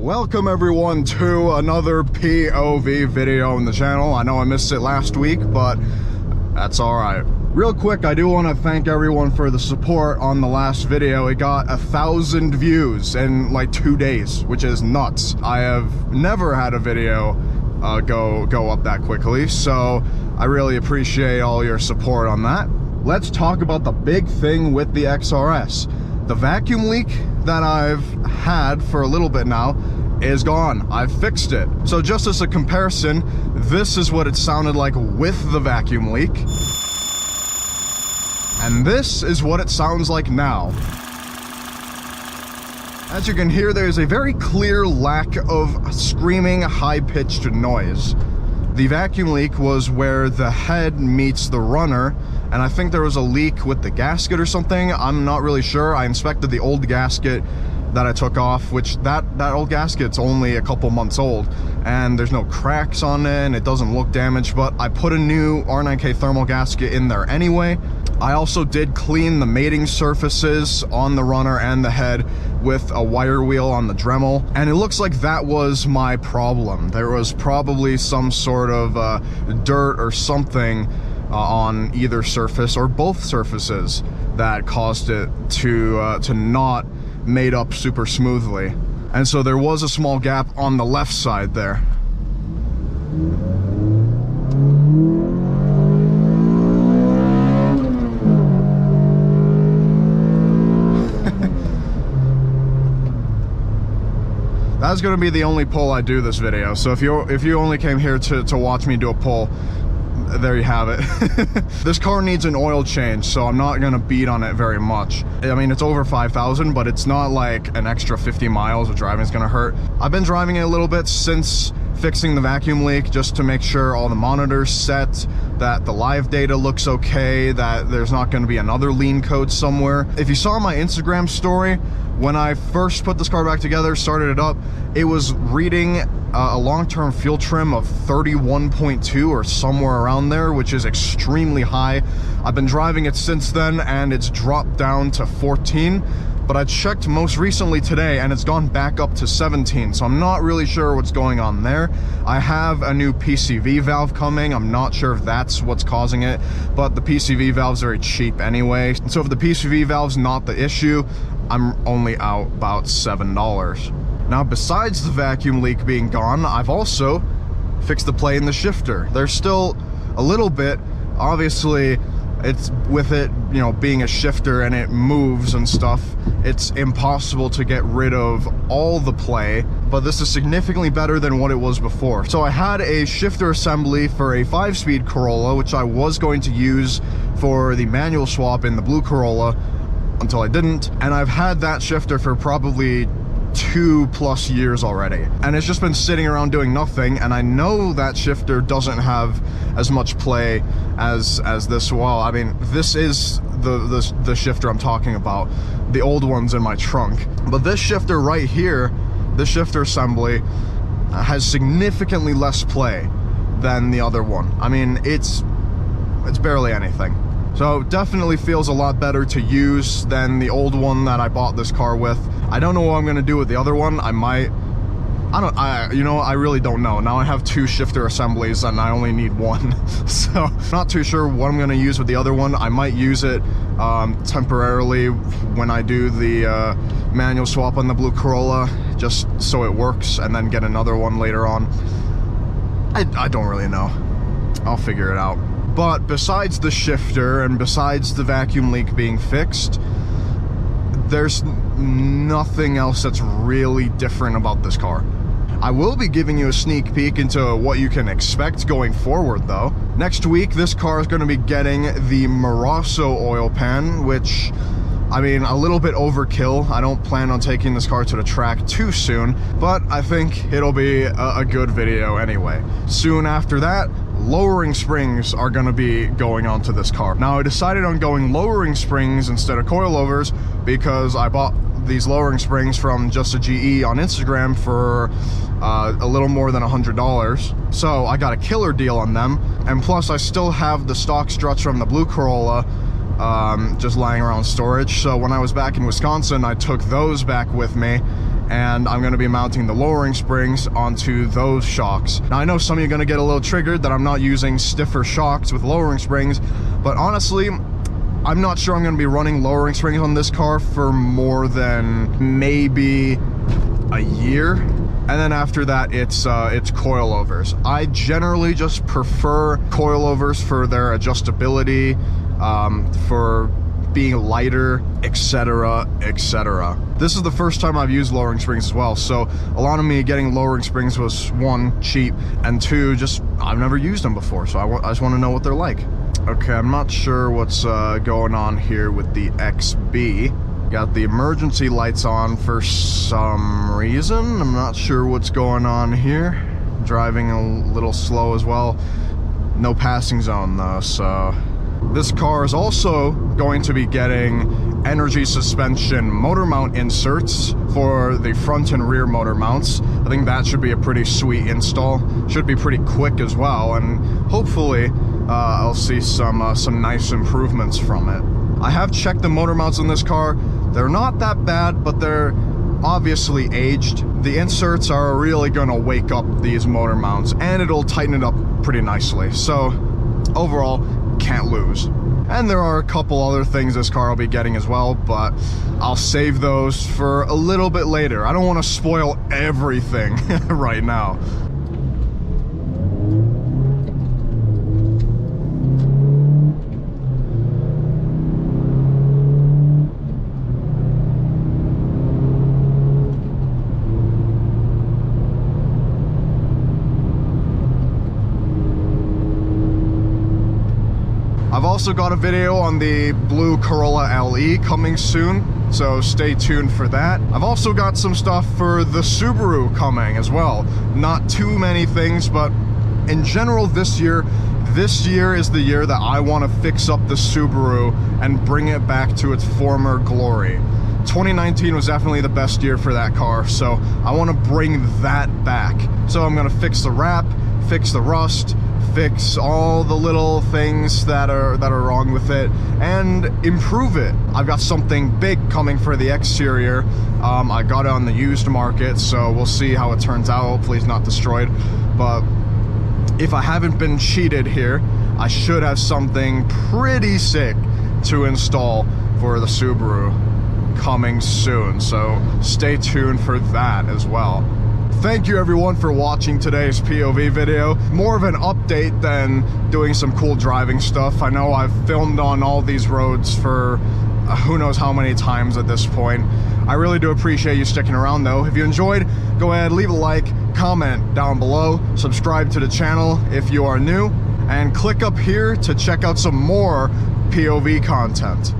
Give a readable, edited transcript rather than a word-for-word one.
Welcome everyone to another POV video on the channel. I know I missed it last week, but that's alright. Real quick, I do want to thank everyone for the support on the last video. It got 1,000 views in like 2 days, which is nuts. I have never had a video go up that quickly, so I really appreciate all your support on that. Let's talk about the big thing with the XRS. The vacuum leak that I've had for a little bit now is gone. I've fixed it. So just as a comparison, this is what it sounded like with the vacuum leak. And this is what it sounds like now. As you can hear, there's a very clear lack of screaming, high-pitched noise. The vacuum leak was where the head meets the runner, and I think there was a leak with the gasket or something. I'm not really sure. I inspected the old gasket that I took off, which that old gasket's only a couple months old, and there's no cracks on it, and it doesn't look damaged, but I put a new R9K thermal gasket in there anyway. I also did clean the mating surfaces on the runner and the head with a wire wheel on the Dremel, and it looks like that was my problem. There was probably some sort of dirt or something on either surface or both surfaces that caused it to not mate up super smoothly. And so there was a small gap on the left side there. That's gonna be the only pull I do this video. So if you only came here to watch me do a pull, there you have it. This car needs an oil change, so I'm not gonna beat on it very much. I mean, it's over 5,000, but it's not like an extra 50 miles of driving is gonna hurt. I've been driving it a little bit since fixing the vacuum leak, just to make sure all the monitors set, that the live data looks okay, that there's not gonna be another lean code somewhere. If you saw my Instagram story, when I first put this car back together, started it up, it was reading a long-term fuel trim of 31.2 or somewhere around there, which is extremely high. I've been driving it since then and it's dropped down to 14, but I checked most recently today and it's gone back up to 17, so I'm not really sure what's going on there. I have a new PCV valve coming. I'm not sure if that's what's causing it, but the PCV valve's very cheap anyway. So if the PCV valve's not the issue, I'm only out about $7. Now, besides the vacuum leak being gone, I've also fixed the play in the shifter. There's still a little bit, obviously, it's with it, you know, being a shifter and it moves and stuff, it's impossible to get rid of all the play, but this is significantly better than what it was before. So I had a shifter assembly for a 5-speed Corolla, which I was going to use for the manual swap in the blue Corolla until I didn't, and I've had that shifter for probably 2+ years already, and it's just been sitting around doing nothing. And I know that shifter doesn't have as much play as this. Well, I mean, this is the shifter I'm talking about, the old one's in my trunk, but this shifter right here, this shifter assembly, has significantly less play than the other one. I mean, it's barely anything. So definitely feels a lot better to use than the old one that I bought this car with. I don't know what I'm gonna do with the other one. I really don't know. Now I have 2 shifter assemblies and I only need 1. So not too sure what I'm gonna use with the other one. I might use it temporarily when I do the manual swap on the blue Corolla, just so it works, and then get another one later on. I don't really know. I'll figure it out. But besides the shifter and besides the vacuum leak being fixed, there's nothing else that's really different about this car. I will be giving you a sneak peek into what you can expect going forward though. Next week, this car is going to be getting the Moroso oil pan, which, I mean, a little bit overkill. I don't plan on taking this car to the track too soon, but I think it'll be a good video anyway. Soon after that, lowering springs are going to be going onto this car. Now, I decided on going lowering springs instead of coilovers because I bought these lowering springs from Just a GE on Instagram for a little more than $100. So I got a killer deal on them, and plus I still have the stock struts from the blue Corolla just lying around storage. So when I was back in Wisconsin, I took those back with me and I'm going to be mounting the lowering springs onto those shocks. Now I know some of you are going to get a little triggered that I'm not using stiffer shocks with lowering springs, but honestly, I'm not sure I'm going to be running lowering springs on this car for more than maybe a year. And then after that, it's coilovers. I generally just prefer coilovers for their adjustability, for being lighter, etc., etc. This is the first time I've used lowering springs as well, so a lot of me getting lowering springs was, one, cheap, and two, just I've never used them before, so I just want to know what they're like. Okay, I'm not sure what's going on here with the XB. Got the emergency lights on for some reason. I'm not sure what's going on here. Driving a little slow as well. No passing zone though, so... This car is also going to be getting energy suspension motor mount inserts for the front and rear motor mounts. I think that should be a pretty sweet install. Should be pretty quick as well, and hopefully I'll see some nice improvements from it. I have checked the motor mounts on this car. They're not that bad, but they're obviously aged. The inserts are really gonna wake up these motor mounts, and it'll tighten it up pretty nicely. So overall, can't lose. And there are a couple other things this car will be getting as well, but I'll save those for a little bit later. I don't want to spoil everything right now. I've also got a video on the blue Corolla LE coming soon, so stay tuned for that. I've also got some stuff for the Subaru coming as well. Not too many things, but in general this year is the year that I want to fix up the Subaru and bring it back to its former glory. 2019 was definitely the best year for that car, so I want to bring that back. So I'm going to fix the wrap, fix the rust, fix all the little things that are wrong with it, and improve it. I've got something big coming for the exterior. I got it on the used market, so we'll see how it turns out. Hopefully it's not destroyed, but if I haven't been cheated here, I should have something pretty sick to install for the Subaru coming soon, so stay tuned for that as well. Thank you everyone for watching today's POV video. More of an update than doing some cool driving stuff. I know I've filmed on all these roads for who knows how many times at this point. I really do appreciate you sticking around though. If you enjoyed, go ahead, leave a like, comment down below, subscribe to the channel if you are new, and click up here to check out some more POV content.